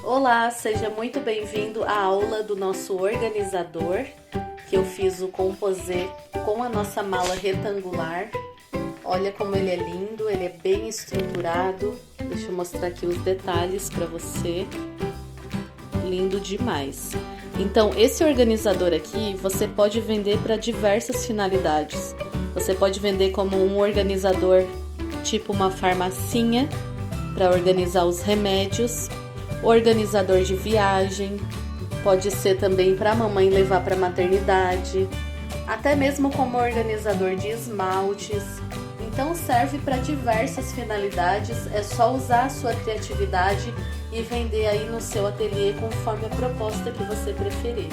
Olá, seja muito bem-vindo à aula do nosso organizador, que eu fiz o composê com a nossa mala retangular. Olha como ele é lindo, ele é bem estruturado. Deixa eu mostrar aqui os detalhes para você. Lindo demais. Então, esse organizador aqui, você pode vender para diversas finalidades. Você pode vender como um organizador tipo uma farmacinha, para organizar os remédios, organizador de viagem, pode ser também para a mamãe levar para a maternidade, até mesmo como organizador de esmaltes. Então serve para diversas finalidades, é só usar a sua criatividade e vender aí no seu ateliê conforme a proposta que você preferir.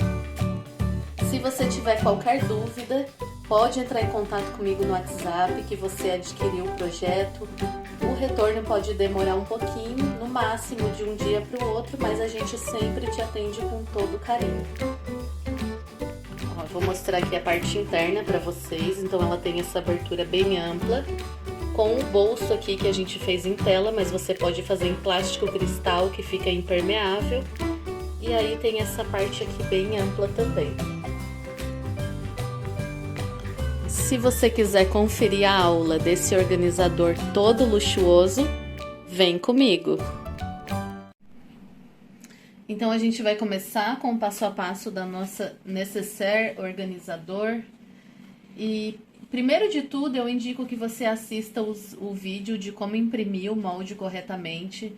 Se você tiver qualquer dúvida, pode entrar em contato comigo no WhatsApp que você adquiriu o projeto. O retorno pode demorar um pouquinho, no máximo de um dia para o outro, mas a gente sempre te atende com todo carinho. Ó, vou mostrar aqui a parte interna para vocês. Então ela tem essa abertura bem ampla, com o bolso aqui que a gente fez em tela, mas você pode fazer em plástico cristal que fica impermeável. E aí tem essa parte aqui bem ampla também. Se você quiser conferir a aula desse organizador todo luxuoso, vem comigo! Então a gente vai começar com o passo a passo da nossa necessaire organizador. E primeiro de tudo eu indico que você assista o vídeo de como imprimir o molde corretamente.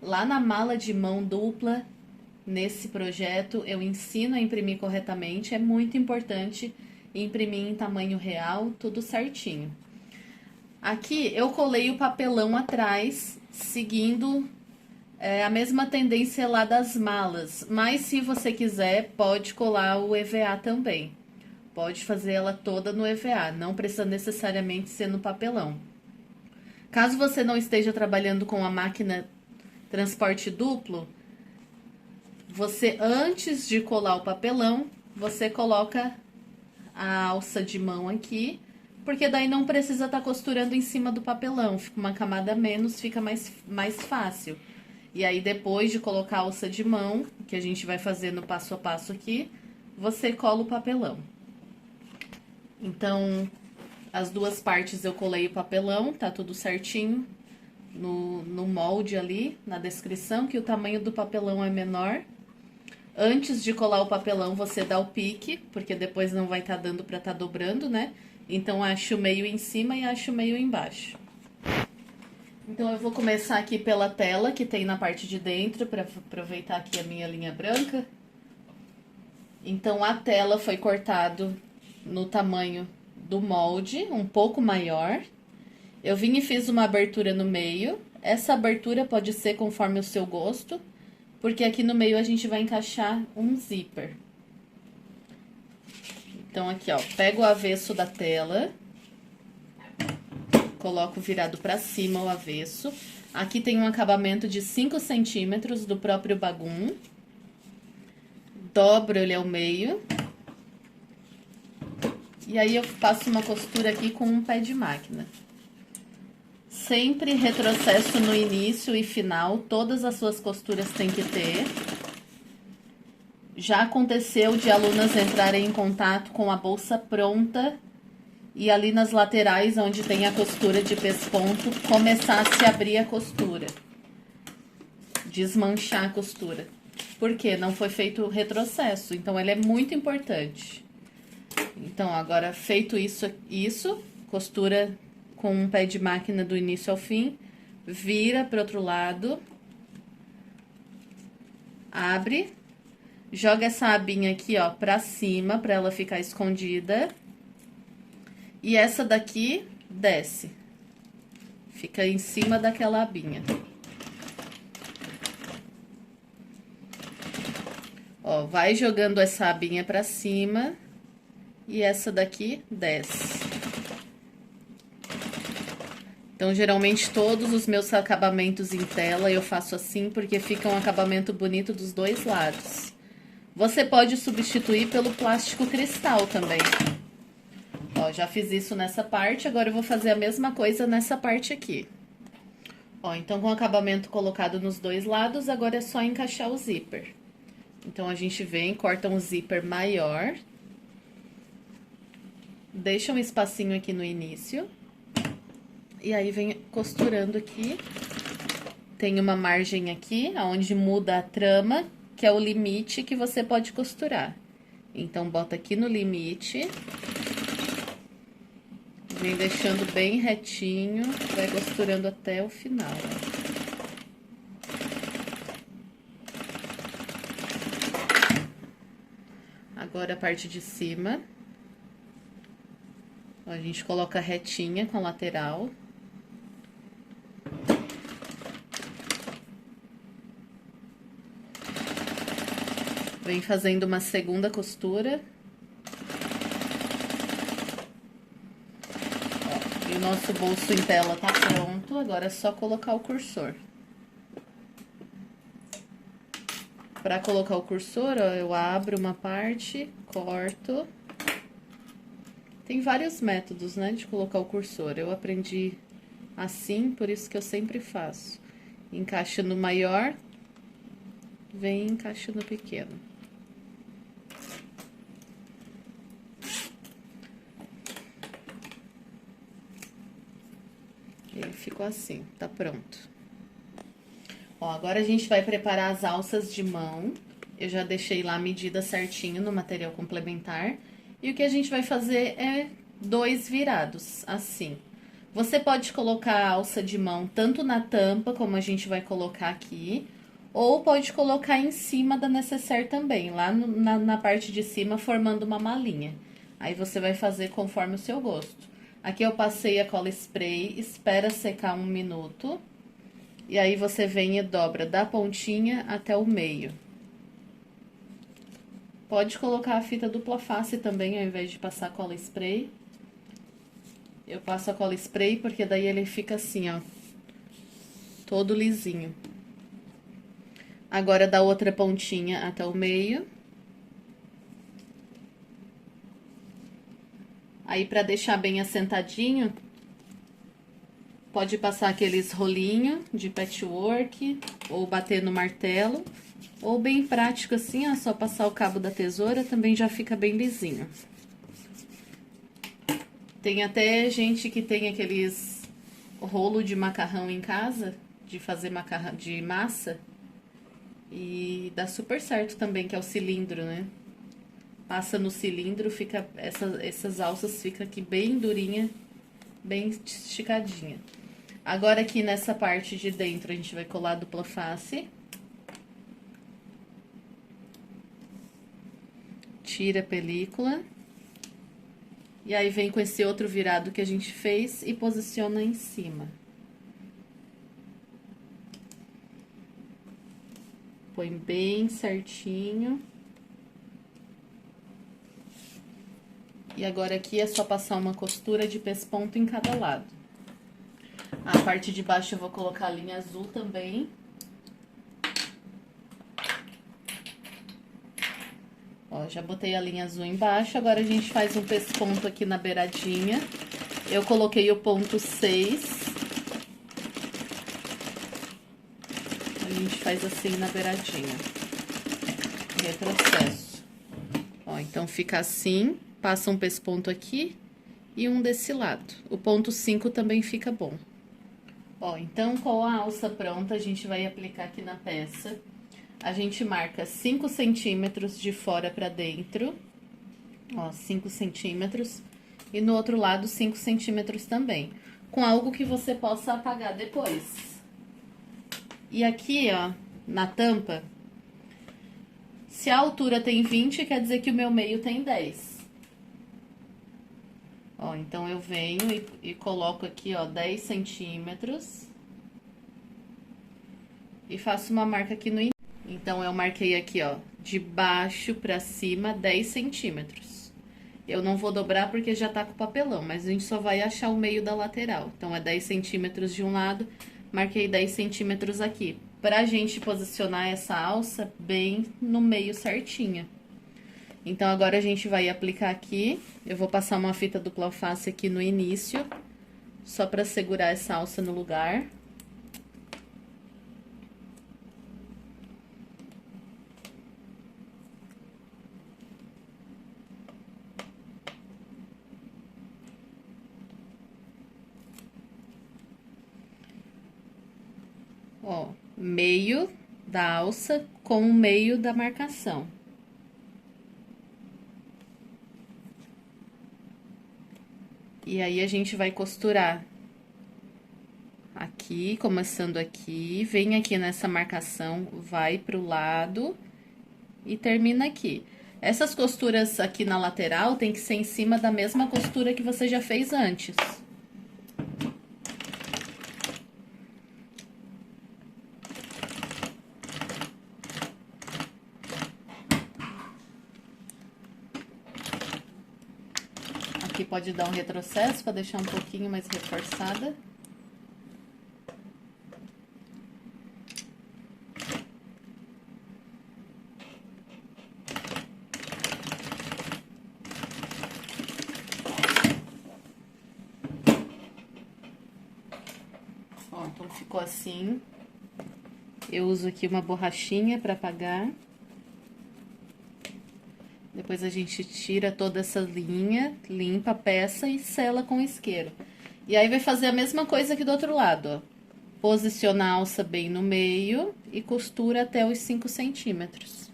Lá na mala de mão dupla, nesse projeto, eu ensino a imprimir corretamente, é muito importante. Imprimir em tamanho real, tudo certinho. Aqui eu colei o papelão atrás, seguindo a mesma tendência lá das malas. Mas se você quiser, pode colar o EVA também. Pode fazer ela toda no EVA, não precisa necessariamente ser no papelão. Caso você não esteja trabalhando com a máquina transporte duplo, você, antes de colar o papelão, você coloca a alça de mão aqui, porque daí não precisa estar costurando em cima do papelão, fica uma camada a menos, fica mais fácil. E aí depois de colocar a alça de mão, que a gente vai fazer no passo a passo aqui, você cola o papelão. Então, as duas partes eu colei o papelão, tá tudo certinho no molde ali, na descrição, que o tamanho do papelão é menor. Antes de colar o papelão, você dá o pique, porque depois não vai estar dando para estar dobrando, né? Então, acho o meio em cima e acho o meio embaixo. Então, eu vou começar aqui pela tela que tem na parte de dentro, para aproveitar aqui a minha linha branca. Então, a tela foi cortado no tamanho do molde, um pouco maior. Eu vim e fiz uma abertura no meio. Essa abertura pode ser conforme o seu gosto, porque aqui no meio a gente vai encaixar um zíper. Então, aqui, ó, pego o avesso da tela, coloco virado pra cima o avesso. Aqui tem um acabamento de 5 centímetros do próprio bagum. Dobro ele ao meio. E aí eu passo uma costura aqui com um pé de máquina. Sempre retrocesso no início e final, todas as suas costuras tem que ter. Já aconteceu de alunas entrarem em contato com a bolsa pronta e ali nas laterais, onde tem a costura de pesponto, começar a se abrir a costura. Desmanchar a costura. Por quê? Não foi feito o retrocesso, então ele é muito importante. Então, agora feito isso, costura com um pé de máquina do início ao fim, vira para o outro lado, abre, joga essa abinha aqui, ó, para cima, para ela ficar escondida, e essa daqui desce, fica em cima daquela abinha. Ó, vai jogando essa abinha para cima, e essa daqui desce. Então, geralmente, todos os meus acabamentos em tela eu faço assim, porque fica um acabamento bonito dos dois lados. Você pode substituir pelo plástico cristal também. Ó, já fiz isso nessa parte, agora eu vou fazer a mesma coisa nessa parte aqui. Ó, então com o acabamento colocado nos dois lados, agora é só encaixar o zíper. Então, a gente vem, corta um zíper maior. Deixa um espacinho aqui no início. E aí, vem costurando aqui. Tem uma margem aqui, onde muda a trama, que é o limite que você pode costurar. Então, bota aqui no limite. Vem deixando bem retinho, vai costurando até o final, ó. Agora, a parte de cima. Ó, a gente coloca retinha com a lateral. Vem fazendo uma segunda costura. Ó, e o nosso bolso em tela tá pronto, agora é só colocar o cursor. Para colocar o cursor, ó, eu abro uma parte, corto. Tem vários métodos, né, de colocar o cursor. Eu aprendi assim, por isso que eu sempre faço. Encaixa no maior, vem e encaixa no pequeno. E ficou assim, tá pronto. Ó, agora a gente vai preparar as alças de mão. Eu já deixei lá a medida certinho no material complementar. E o que a gente vai fazer é 2 virados, assim. Você pode colocar a alça de mão tanto na tampa, como a gente vai colocar aqui, ou pode colocar em cima da necessaire também, lá na parte de cima, formando uma malinha. Aí você vai fazer conforme o seu gosto. Aqui eu passei a cola spray, espera secar 1 minuto. E aí, você vem e dobra da pontinha até o meio. Pode colocar a fita dupla face também, ao invés de passar cola spray. Eu passo a cola spray porque daí ele fica assim, ó. Todo lisinho. Agora, da outra pontinha até o meio. Aí, pra deixar bem assentadinho, pode passar aqueles rolinhos de patchwork, ou bater no martelo, ou bem prático assim, ó, só passar o cabo da tesoura, também já fica bem lisinho. Tem até gente que tem aqueles rolo de macarrão em casa, de fazer macarrão de massa, e dá super certo também, que é o cilindro, né? Passa no cilindro, fica essas alças ficam aqui bem durinha, bem esticadinha. Agora, aqui nessa parte de dentro, a gente vai colar a dupla face. Tira a película. E aí, vem com esse outro virado que a gente fez e posiciona em cima. Põe bem certinho. E agora, aqui é só passar uma costura de pesponto em cada lado. A parte de baixo eu vou colocar a linha azul também. Ó, já botei a linha azul embaixo, agora a gente faz um pesponto aqui na beiradinha. Eu coloquei o ponto 6. A gente faz assim na beiradinha. Retrocesso. Ó, então fica assim, passa um pesponto aqui e um desse lado. O ponto 5 também fica bom. Ó, então, com a alça pronta, a gente vai aplicar aqui na peça. A gente marca 5 centímetros de fora pra dentro. Ó, 5 centímetros. E no outro lado, 5 centímetros também. Com algo que você possa apagar depois. E aqui, ó, na tampa, se a altura tem 20, quer dizer que o meu meio tem 10. Ó, então, eu venho e coloco aqui, ó, 10 centímetros. E faço uma marca aqui no início. Então, eu marquei aqui, ó, de baixo pra cima, 10 centímetros. Eu não vou dobrar porque já tá com papelão, mas a gente só vai achar o meio da lateral. Então, é 10 centímetros de um lado, marquei 10 centímetros aqui. Pra gente posicionar essa alça bem no meio certinha. Então, agora a gente vai aplicar aqui. Eu vou passar uma fita dupla face aqui no início, só pra segurar essa alça no lugar. meio da alça com o meio da marcação. E aí, a gente vai costurar aqui, começando aqui, vem aqui nessa marcação, vai pro lado e termina aqui. Essas costuras aqui na lateral tem que ser em cima da mesma costura que você já fez antes. Aqui pode dar um retrocesso para deixar um pouquinho mais reforçada. Ó, então ficou assim. Eu uso aqui uma borrachinha para apagar. Depois a gente tira toda essa linha, limpa a peça e sela com isqueiro. E aí, vai fazer a mesma coisa aqui do outro lado, ó. Posiciona a alça bem no meio e costura até os 5 centímetros.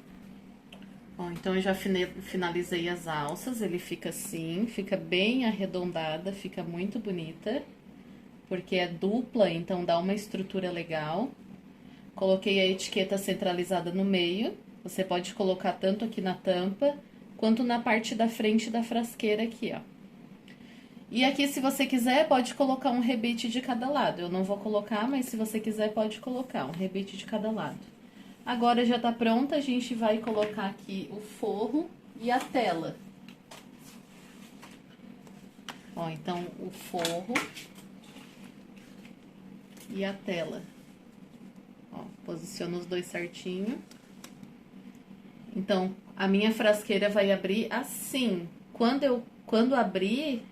Ó, então eu já finalizei as alças, ele fica assim, fica bem arredondada, fica muito bonita. Porque é dupla, então dá uma estrutura legal. Coloquei a etiqueta centralizada no meio. Você pode colocar tanto aqui na tampa, quanto na parte da frente da frasqueira aqui, ó. E aqui, se você quiser, pode colocar um rebite de cada lado. Eu não vou colocar, mas se você quiser, pode colocar um rebite de cada lado. Agora, já tá pronta, a gente vai colocar aqui o forro e a tela. Ó, então, o forro e a tela. Ó, posiciono os dois certinho. Então, a minha frasqueira vai abrir assim. Quando abrir,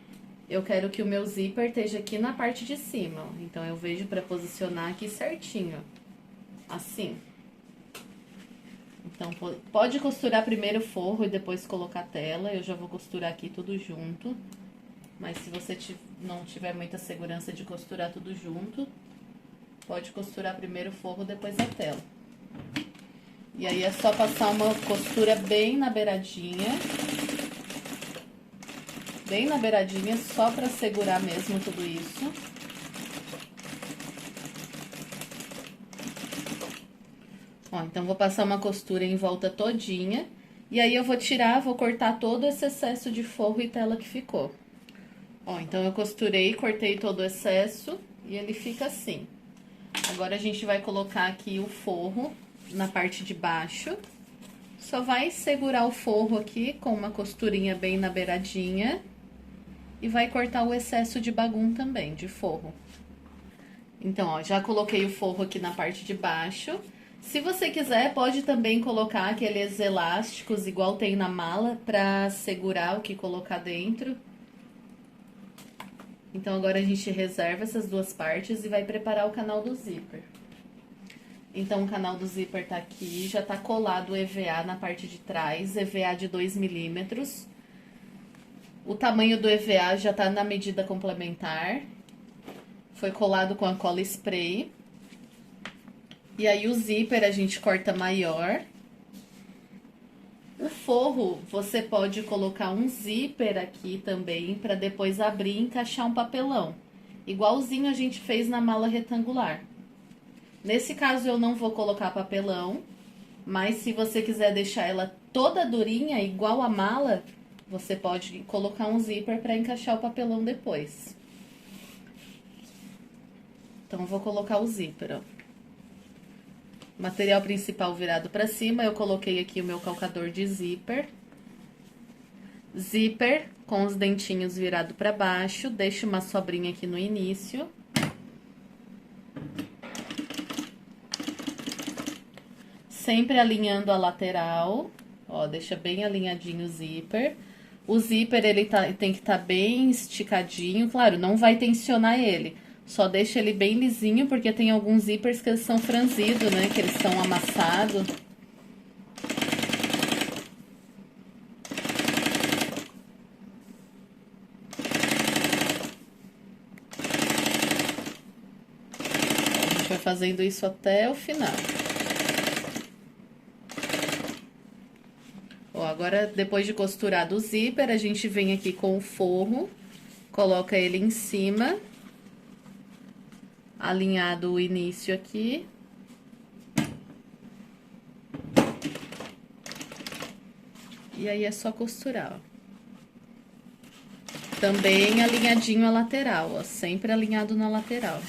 eu quero que o meu zíper esteja aqui na parte de cima, ó. Então, eu vejo para posicionar aqui certinho, ó. Assim. Então, pode costurar primeiro o forro e depois colocar a tela. Eu já vou costurar aqui tudo junto. Mas se você não tiver muita segurança de costurar tudo junto, pode costurar primeiro o forro, depois a tela. E aí, é só passar uma costura bem na beiradinha. Bem na beiradinha, só pra segurar mesmo tudo isso. Ó, então, vou passar uma costura em volta todinha. E aí, eu vou tirar, vou cortar todo esse excesso de forro e tela que ficou. Ó, então, eu costurei, cortei todo o excesso e ele fica assim. Agora, a gente vai colocar aqui o forro na parte de baixo. Só vai segurar o forro aqui com uma costurinha bem na beiradinha. E vai cortar o excesso de bagum também, de forro. Então, ó, já coloquei o forro aqui na parte de baixo. Se você quiser, pode também colocar aqueles elásticos, igual tem na mala, pra segurar o que colocar dentro. Então, agora a gente reserva essas duas partes e vai preparar o canal do zíper. Então, o canal do zíper tá aqui, já tá colado o EVA na parte de trás, EVA de 2 milímetros. O tamanho do EVA já tá na medida complementar. Foi colado com a cola spray. E aí, o zíper a gente corta maior. O forro, você pode colocar um zíper aqui também, para depois abrir e encaixar um papelão. Igualzinho a gente fez na mala retangular. Nesse caso, eu não vou colocar papelão, mas se você quiser deixar ela toda durinha, igual a mala, você pode colocar um zíper para encaixar o papelão depois. Então, vou colocar o zíper, ó. Material principal virado para cima, eu coloquei aqui o meu calcador de zíper. Zíper com os dentinhos virados para baixo, deixo uma sobrinha aqui no início. Sempre alinhando a lateral, ó, deixa bem alinhadinho o zíper. O zíper, ele tem que estar bem esticadinho, claro, não vai tensionar ele. Só deixa ele bem lisinho, porque tem alguns zíperes que eles são franzidos, né? Que eles são amassados. A gente vai fazendo isso até o final. Ó, agora, depois de costurado o zíper, a gente vem aqui com o forro, coloca ele em cima, alinhado o início aqui. E aí é só costurar, ó. Também alinhadinho a lateral, ó, sempre alinhado na lateral.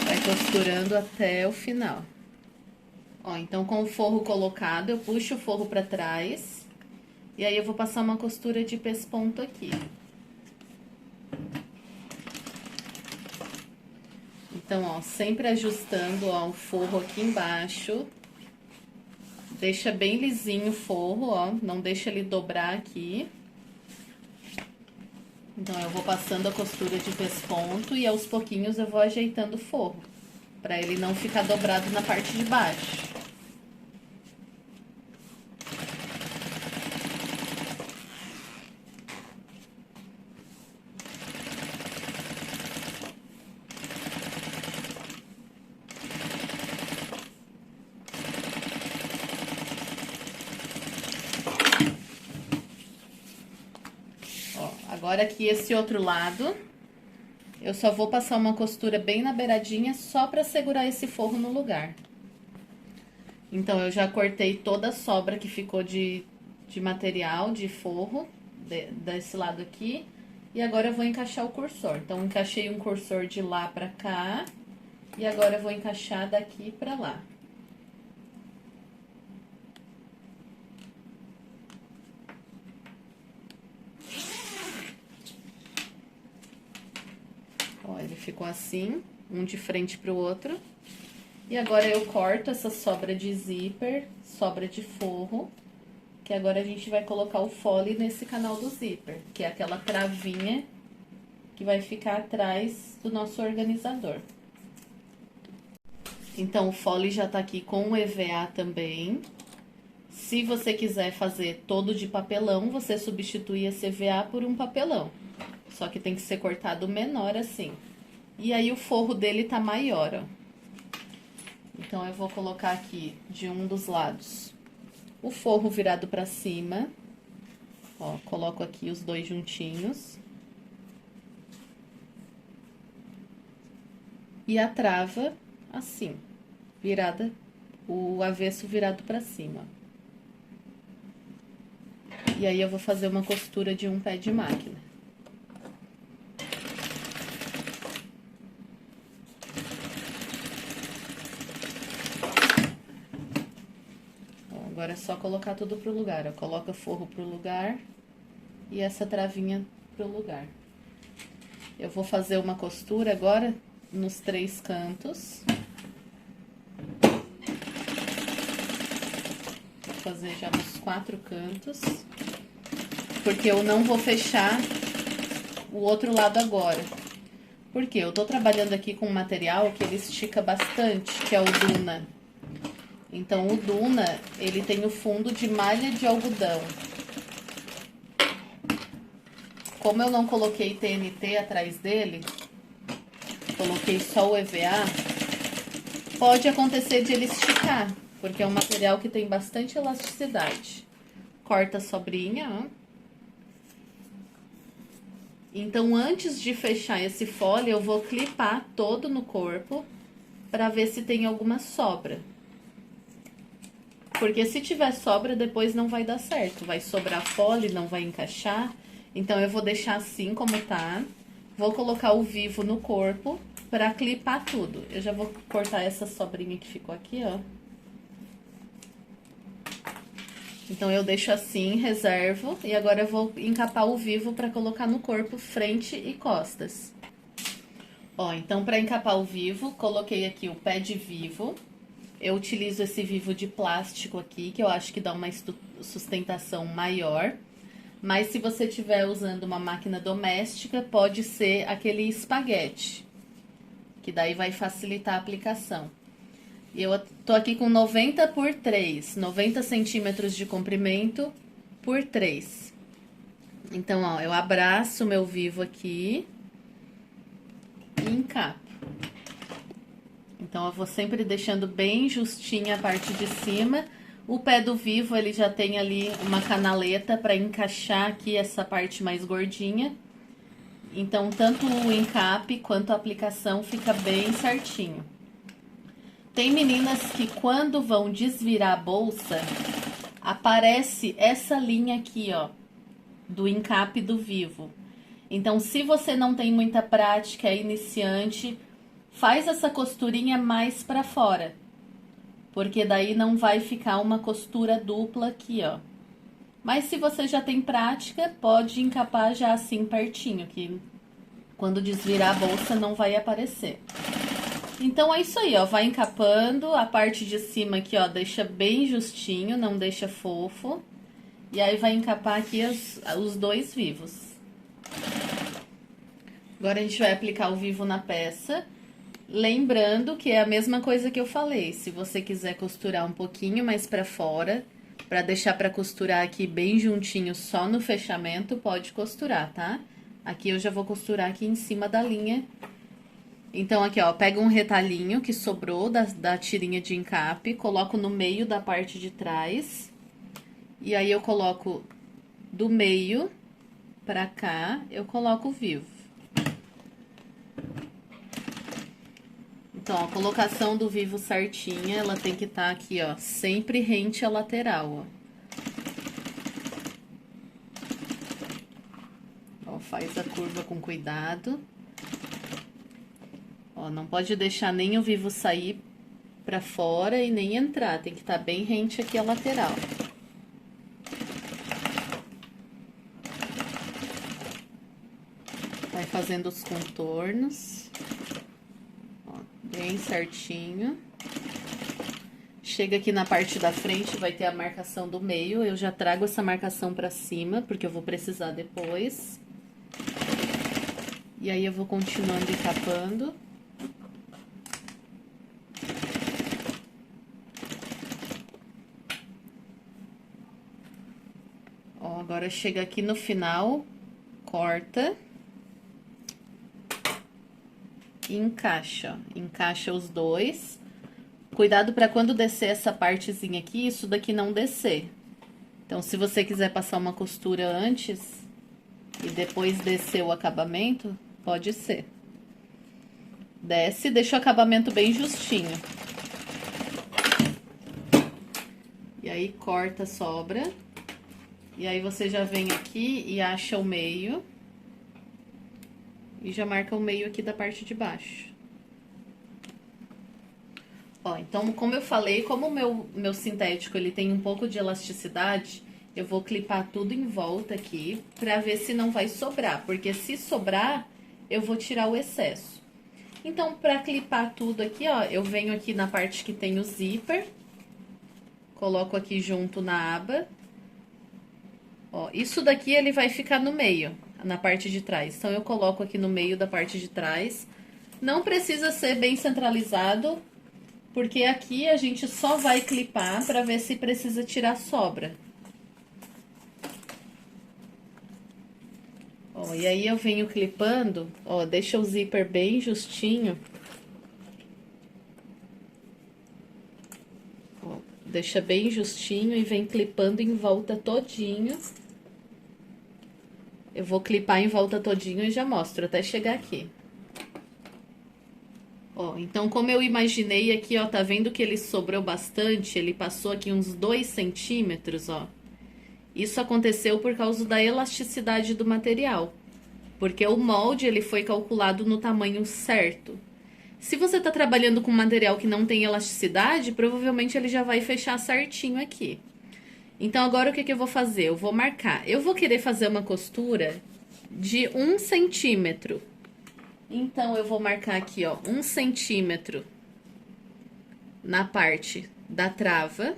Vai costurando até o final. Ó, então com o forro colocado, eu puxo o forro pra trás. E aí eu vou passar uma costura de pesponto aqui. Então, ó, sempre ajustando, ó, o forro aqui embaixo. Deixa bem lisinho o forro, ó, não deixa ele dobrar aqui. Então, eu vou passando a costura de pesponto e aos pouquinhos eu vou ajeitando o forro, pra ele não ficar dobrado na parte de baixo. Agora aqui esse outro lado, eu só vou passar uma costura bem na beiradinha, só pra segurar esse forro no lugar. Então, eu já cortei toda a sobra que ficou de material, de forro, desse lado aqui. E agora eu vou encaixar o cursor. Então, encaixei um cursor de lá pra cá, e agora eu vou encaixar daqui pra lá. Ó, ele ficou assim, um de frente pro outro. E agora eu corto essa sobra de zíper, sobra de forro, que agora a gente vai colocar o fole nesse canal do zíper, que é aquela travinha que vai ficar atrás do nosso organizador. Então, o fole já tá aqui com o EVA também. Se você quiser fazer todo de papelão, você substitui esse EVA por um papelão. Só que tem que ser cortado menor assim. E aí, o forro dele tá maior, ó. Então, eu vou colocar aqui, de um dos lados, o forro virado pra cima. Ó, coloco aqui os dois juntinhos. E a trava, assim, virada, o avesso virado pra cima. E aí, eu vou fazer uma costura de um pé de máquina. Agora é só colocar tudo pro lugar, ó. Coloca forro pro lugar e essa travinha pro lugar. Eu vou fazer uma costura agora nos 3 cantos. Vou fazer já nos 4 cantos. Porque eu não vou fechar o outro lado agora. Porque eu tô trabalhando aqui com um material que ele estica bastante, que é o Duna. Então, o Duna, ele tem o fundo de malha de algodão. Como eu não coloquei TNT atrás dele, coloquei só o EVA, pode acontecer de ele esticar, porque é um material que tem bastante elasticidade. Corta a sobrinha, ó. Então, antes de fechar esse fole, eu vou clipar todo no corpo, pra ver se tem alguma sobra. Porque se tiver sobra, depois não vai dar certo. Vai sobrar fole, não vai encaixar. Então, eu vou deixar assim como tá. Vou colocar o vivo no corpo pra clipar tudo. Eu já vou cortar essa sobrinha que ficou aqui, ó. Então, eu deixo assim, reservo. E agora eu vou encapar o vivo pra colocar no corpo frente e costas. Ó, então, pra encapar o vivo, coloquei aqui o pé de vivo. Eu utilizo esse vivo de plástico aqui, que eu acho que dá uma sustentação maior. Mas se você estiver usando uma máquina doméstica, pode ser aquele espaguete, que daí vai facilitar a aplicação. Eu tô aqui com 90 por 3, 90 centímetros de comprimento por 3. Então, ó, eu abraço o meu vivo aqui encapo. Então, eu vou sempre deixando bem justinha a parte de cima. O pé do vivo, ele já tem ali uma canaleta para encaixar aqui essa parte mais gordinha. Então, tanto o encape quanto a aplicação fica bem certinho. Tem meninas que quando vão desvirar a bolsa, aparece essa linha aqui, ó, do encape do vivo. Então, se você não tem muita prática, é iniciante, faz essa costurinha mais pra fora. Porque daí não vai ficar uma costura dupla aqui, ó. Mas se você já tem prática, pode encapar já assim pertinho, que quando desvirar a bolsa não vai aparecer. Então é isso aí, ó, vai encapando, a parte de cima aqui, ó, deixa bem justinho, não deixa fofo. E aí vai encapar aqui os dois vivos. Agora a gente vai aplicar o vivo na peça. Lembrando que é a mesma coisa que eu falei, se você quiser costurar um pouquinho mais pra fora, pra deixar pra costurar aqui bem juntinho só no fechamento, pode costurar, tá? Aqui eu já vou costurar aqui em cima da linha. Então, aqui, ó, pega um retalhinho que sobrou da tirinha de encape, coloco no meio da parte de trás. E aí, eu coloco do meio pra cá, eu coloco o vivo. Então, a colocação do vivo certinha, ela tem que estar aqui, ó, sempre rente à lateral, ó. Ó, faz a curva com cuidado. Ó, não pode deixar nem o vivo sair pra fora e nem entrar, tem que estar bem rente aqui à lateral. Vai fazendo os contornos. Bem certinho. Chega aqui na parte da frente, vai ter a marcação do meio. Eu já trago essa marcação pra cima, porque eu vou precisar depois. E aí, eu vou continuando encapando. Ó, agora chega aqui no final, corta. E encaixa, ó. Encaixa os dois. Cuidado para quando descer essa partezinha aqui, isso daqui não descer. Então, se você quiser passar uma costura antes e depois descer o acabamento, pode ser. Desce, deixa o acabamento bem justinho. E aí, corta a sobra. E aí, você já vem aqui e acha o meio. E já marca o meio aqui da parte de baixo. Ó, então, como eu falei, como o meu sintético, ele tem um pouco de elasticidade, eu vou clipar tudo em volta aqui, pra ver se não vai sobrar. Porque se sobrar, eu vou tirar o excesso. Então, pra clipar tudo aqui, ó, eu venho aqui na parte que tem o zíper. Coloco aqui junto na aba. Ó, isso daqui ele vai ficar no meio, na parte de trás. Então, eu coloco aqui no meio da parte de trás. Não precisa ser bem centralizado, porque aqui a gente só vai clipar pra ver se precisa tirar sobra. Ó, e aí eu venho clipando, ó, deixa o zíper bem justinho. Ó, deixa bem justinho e vem clipando em volta todinho. Eu vou clipar em volta todinho e já mostro, até chegar aqui. Ó, então, como eu imaginei aqui, ó, tá vendo que ele sobrou bastante? Ele passou aqui uns 2 centímetros, ó. Isso aconteceu por causa da elasticidade do material. Porque o molde, ele foi calculado no tamanho certo. Se você tá trabalhando com material que não tem elasticidade, provavelmente ele já vai fechar certinho aqui. Então, agora o que que eu vou fazer? Eu vou marcar. Eu vou querer fazer uma costura de 1 centímetro. Então, eu vou marcar aqui, ó, 1 centímetro na parte da trava.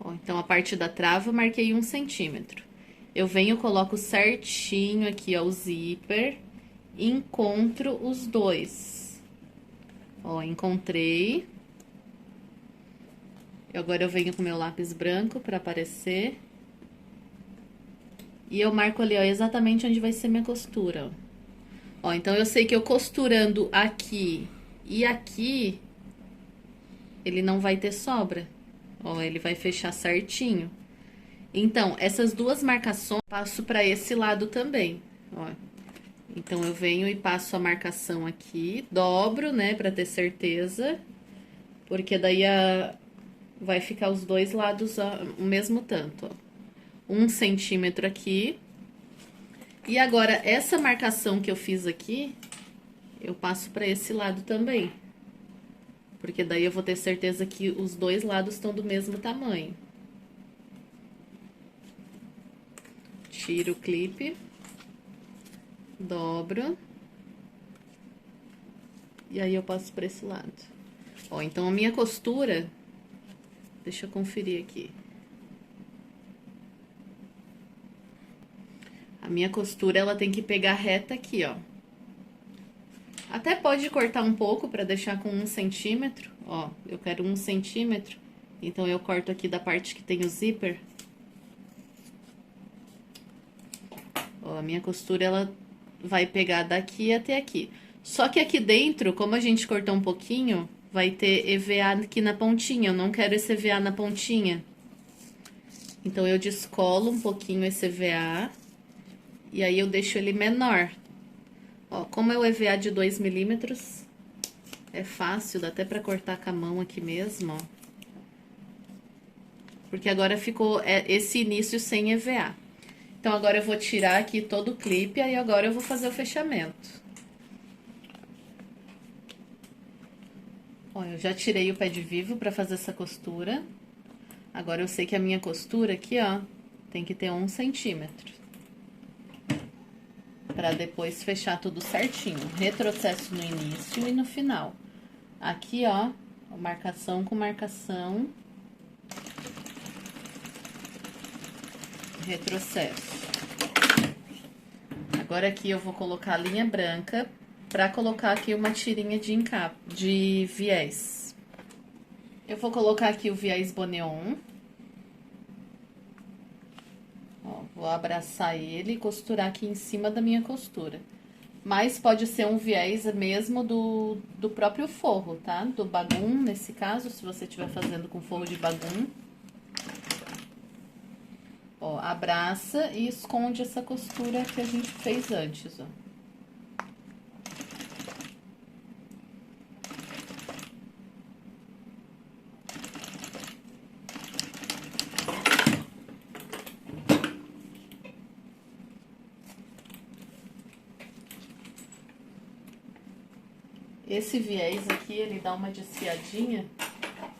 Ó, então, a parte da trava, marquei 1 centímetro. Eu venho, coloco certinho aqui, ó, o zíper, encontro os dois. Ó, encontrei. Agora eu venho com meu lápis branco pra aparecer. E eu marco ali, ó, exatamente onde vai ser minha costura, ó. Ó, então eu sei que eu costurando aqui e aqui, ele não vai ter sobra. Ó, ele vai fechar certinho. Então, essas duas marcações, eu passo pra esse lado também, ó. Então, eu venho e passo a marcação aqui, dobro, né, pra ter certeza, porque daí vai ficar os dois lados o mesmo tanto, ó. 1 centímetro aqui. E agora, essa marcação que eu fiz aqui, eu passo pra esse lado também. Porque daí eu vou ter certeza que os dois lados estão do mesmo tamanho. Tiro o clipe. Dobro. E aí eu passo pra esse lado. Ó, então a minha costura... Deixa eu conferir aqui. A minha costura, ela tem que pegar reta aqui, ó. Até pode cortar um pouco pra deixar com 1 centímetro, ó. Eu quero 1 centímetro, então eu corto aqui da parte que tem o zíper. Ó, a minha costura, ela vai pegar daqui até aqui. Só que aqui dentro, como a gente cortou um pouquinho, vai ter EVA aqui na pontinha. Eu não quero esse EVA na pontinha. Então, eu descolo um pouquinho esse EVA. E aí, eu deixo ele menor. Ó, como é o EVA de 2 milímetros, é fácil, dá até pra cortar com a mão aqui mesmo, ó. Porque agora ficou esse início sem EVA. Então, agora eu vou tirar aqui todo o clipe, aí agora eu vou fazer o fechamento. Ó, eu já tirei o pé de vivo pra fazer essa costura. Agora, eu sei que a minha costura aqui, ó, tem que ter 1 centímetro. Pra depois fechar tudo certinho. Retrocesso no início e no final. Aqui, ó, marcação com marcação. Retrocesso. Agora aqui eu vou colocar a linha branca pra colocar aqui uma tirinha de viés. Eu vou colocar aqui o viés Boneon. Ó, vou abraçar ele e costurar aqui em cima da minha costura. Mas pode ser um viés mesmo do próprio forro, tá? Do bagum, nesse caso, se você estiver fazendo com forro de bagum. Ó, abraça e esconde essa costura que a gente fez antes, ó. Esse viés aqui, ele dá uma desfiadinha,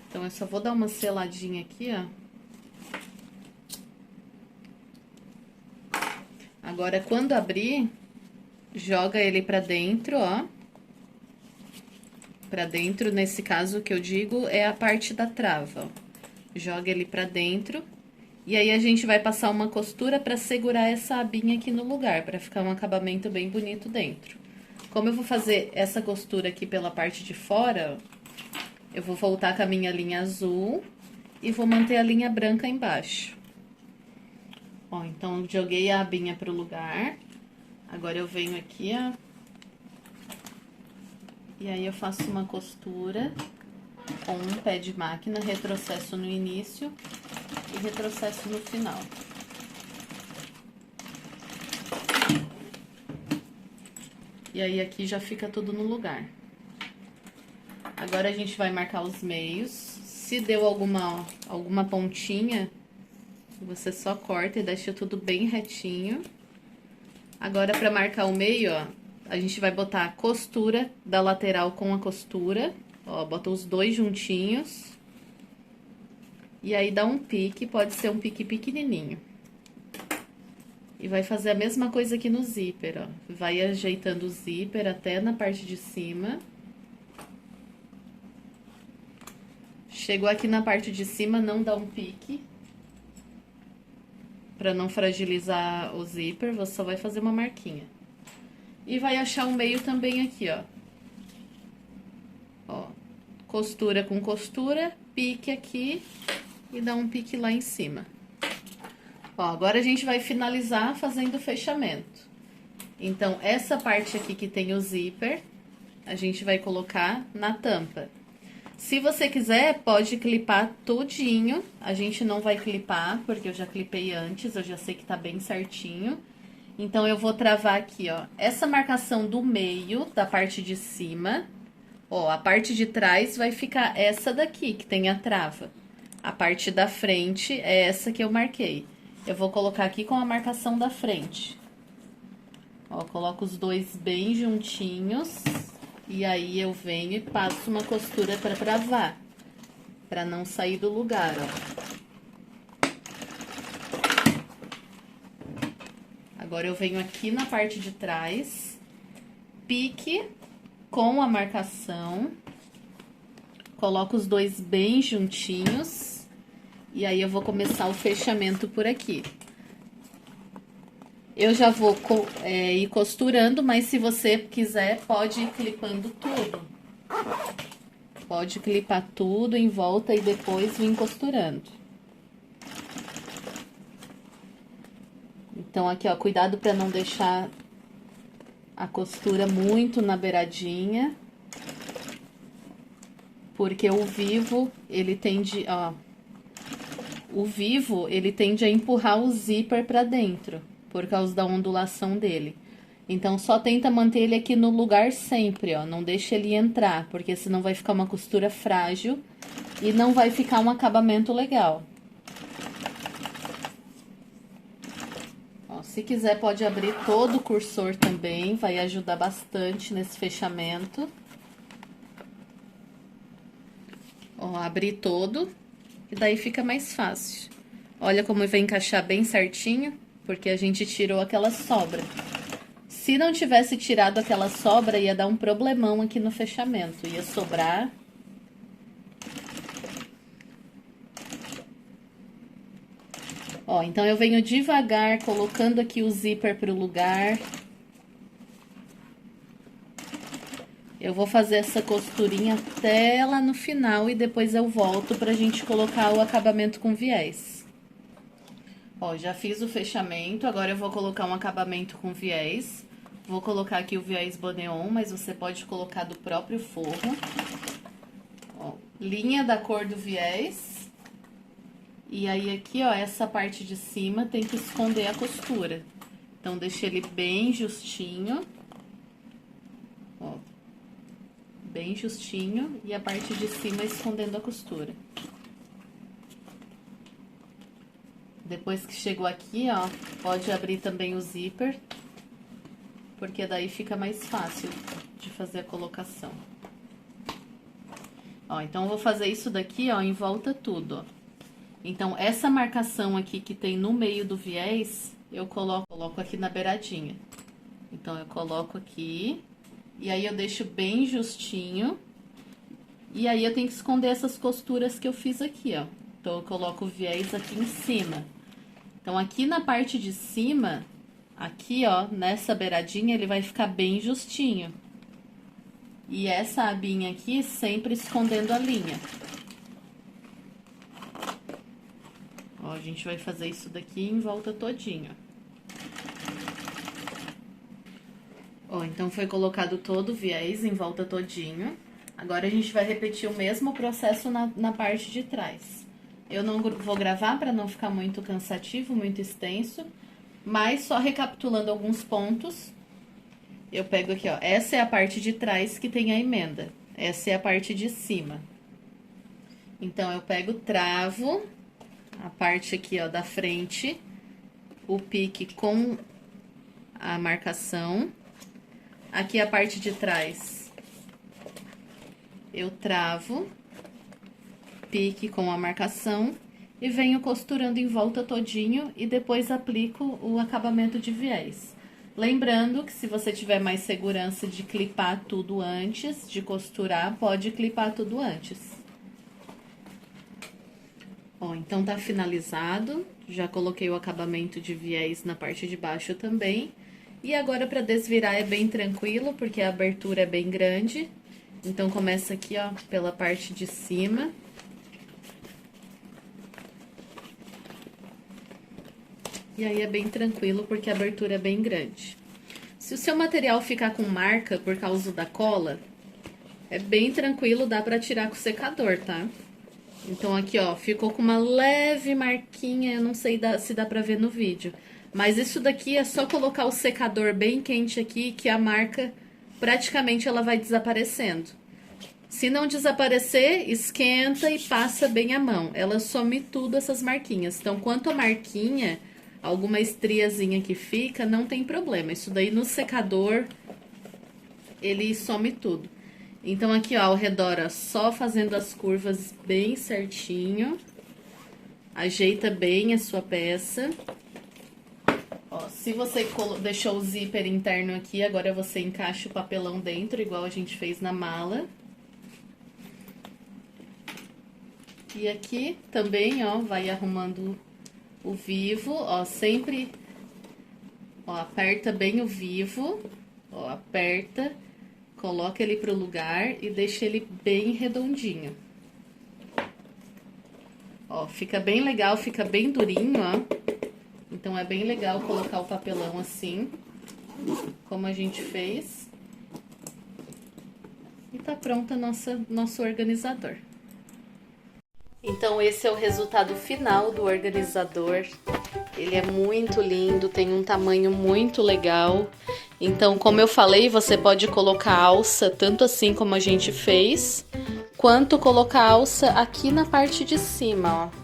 então eu só vou dar uma seladinha aqui, ó. Agora, quando abrir, joga ele pra dentro, ó. Pra dentro, nesse caso que eu digo, é a parte da trava, ó. Joga ele pra dentro. E aí, a gente vai passar uma costura pra segurar essa abinha aqui no lugar, pra ficar um acabamento bem bonito dentro. Como eu vou fazer essa costura aqui pela parte de fora, ó, eu vou voltar com a minha linha azul e vou manter a linha branca embaixo. Ó, então, eu joguei a abinha pro lugar. Agora, eu venho aqui, ó. E aí, eu faço uma costura com um pé de máquina, retrocesso no início e retrocesso no final. E aí, aqui já fica tudo no lugar. Agora, a gente vai marcar os meios. Se deu alguma pontinha, você só corta e deixa tudo bem retinho. Agora, pra marcar o meio, ó, a gente vai botar a costura da lateral com a costura. Ó, bota os dois juntinhos. E aí, dá um pique, pode ser um pique pequenininho. E vai fazer a mesma coisa aqui no zíper, ó. Vai ajeitando o zíper até na parte de cima. Chegou aqui na parte de cima, não dá um pique. Pra não fragilizar o zíper, você só vai fazer uma marquinha. E vai achar o meio também aqui, ó. Ó, costura com costura, pique aqui e dá um pique lá em cima. Ó, agora a gente vai finalizar fazendo o fechamento. Então, essa parte aqui que tem o zíper, a gente vai colocar na tampa. Se você quiser, pode clipar tudinho. A gente não vai clipar, porque eu já clipei antes, eu já sei que tá bem certinho. Então, eu vou travar aqui, ó, essa marcação do meio, da parte de cima. Ó, a parte de trás vai ficar essa daqui, que tem a trava. A parte da frente é essa que eu marquei. Eu vou colocar aqui com a marcação da frente. Ó, coloco os dois bem juntinhos. E aí, eu venho e passo uma costura pra travar. Pra não sair do lugar, ó. Agora, eu venho aqui na parte de trás. Pique com a marcação. Coloco os dois bem juntinhos. E aí, eu vou começar o fechamento por aqui. Eu já vou ir costurando, mas se você quiser, pode ir clipando tudo. Pode clipar tudo em volta e depois vir costurando. Então, aqui, ó, cuidado pra não deixar a costura muito na beiradinha. Porque o vivo, ele tende, ó... O vivo, ele tende a empurrar o zíper pra dentro, por causa da ondulação dele. Então, só tenta manter ele aqui no lugar sempre, ó. Não deixa ele entrar, porque senão vai ficar uma costura frágil e não vai ficar um acabamento legal. Ó, se quiser, pode abrir todo o cursor também, vai ajudar bastante nesse fechamento. Ó, abrir todo, e daí fica mais fácil. Olha como vai encaixar bem certinho. Porque a gente tirou aquela sobra. Se não tivesse tirado aquela sobra, ia dar um problemão aqui no fechamento. Ia sobrar. Ó, então eu venho devagar, colocando aqui o zíper pro lugar. Eu vou fazer essa costurinha até lá no final e depois eu volto pra gente colocar o acabamento com viés. Ó, já fiz o fechamento, agora eu vou colocar um acabamento com viés. Vou colocar aqui o viés Boneon, mas você pode colocar do próprio forro. Ó, linha da cor do viés. E aí aqui, ó, essa parte de cima tem que esconder a costura. Então, deixa ele bem justinho. Ó, bem justinho. E a parte de cima escondendo a costura. Depois que chegou aqui, ó, pode abrir também o zíper, porque daí fica mais fácil de fazer a colocação. Ó, então, eu vou fazer isso daqui, ó, em volta tudo, ó. Então, essa marcação aqui que tem no meio do viés, eu coloco aqui na beiradinha. Então, eu coloco aqui, e aí eu deixo bem justinho, e aí eu tenho que esconder essas costuras que eu fiz aqui, ó. Então, eu coloco o viés aqui em cima. Então, aqui na parte de cima, aqui, ó, nessa beiradinha, ele vai ficar bem justinho. E essa abinha aqui, sempre escondendo a linha. Ó, a gente vai fazer isso daqui em volta todinho. Ó, então, foi colocado todo o viés em volta todinho. Agora, a gente vai repetir o mesmo processo na parte de trás. Eu não vou gravar para não ficar muito cansativo, muito extenso, mas só recapitulando alguns pontos, eu pego aqui, ó, essa é a parte de trás que tem a emenda, essa é a parte de cima. Então, eu pego, travo a parte aqui, ó, da frente, o pique com a marcação, aqui a parte de trás, eu travo, pique com a marcação e venho costurando em volta todinho e depois aplico o acabamento de viés. Lembrando que se você tiver mais segurança de clipar tudo antes, de costurar, pode clipar tudo antes. Ó, então tá finalizado, já coloquei o acabamento de viés na parte de baixo também. E agora pra desvirar é bem tranquilo, porque a abertura é bem grande. Então, começa aqui, ó, pela parte de cima. E aí é bem tranquilo porque a abertura é bem grande. Se o seu material ficar com marca por causa da cola, é bem tranquilo, dá pra tirar com o secador, tá? Então aqui, ó, ficou com uma leve marquinha, eu não sei se dá pra ver no vídeo. Mas isso daqui é só colocar o secador bem quente aqui, que a marca praticamente ela vai desaparecendo. Se não desaparecer, esquenta e passa bem a mão. Ela some tudo essas marquinhas. Então, quanto a marquinha, alguma estriazinha que fica, não tem problema. Isso daí no secador, ele some tudo. Então, aqui, ó, ao redor, ó, só fazendo as curvas bem certinho. Ajeita bem a sua peça. Ó, se você deixou o zíper interno aqui, agora você encaixa o papelão dentro, igual a gente fez na mala. E aqui também, ó, vai arrumando o vivo, ó, sempre, ó, aperta bem o vivo, ó, aperta, coloca ele pro lugar e deixa ele bem redondinho. Ó, fica bem legal, fica bem durinho, ó. Então, é bem legal colocar o papelão assim, como a gente fez. E tá pronto nosso organizador. Então, esse é o resultado final do organizador. Ele é muito lindo, tem um tamanho muito legal. Então, como eu falei, você pode colocar alça, tanto assim como a gente fez, quanto colocar alça aqui na parte de cima, ó.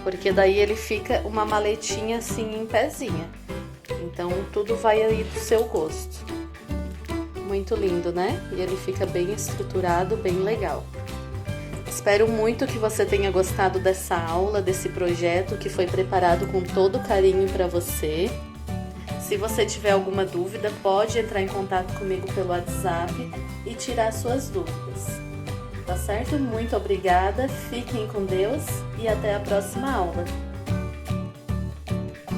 Porque daí ele fica uma maletinha assim em pezinha. Então, tudo vai aí do seu gosto. Muito lindo, né? E ele fica bem estruturado, bem legal. Espero muito que você tenha gostado dessa aula, desse projeto que foi preparado com todo carinho para você. Se você tiver alguma dúvida, pode entrar em contato comigo pelo WhatsApp e tirar suas dúvidas. Tá certo? Muito obrigada, fiquem com Deus e até a próxima aula.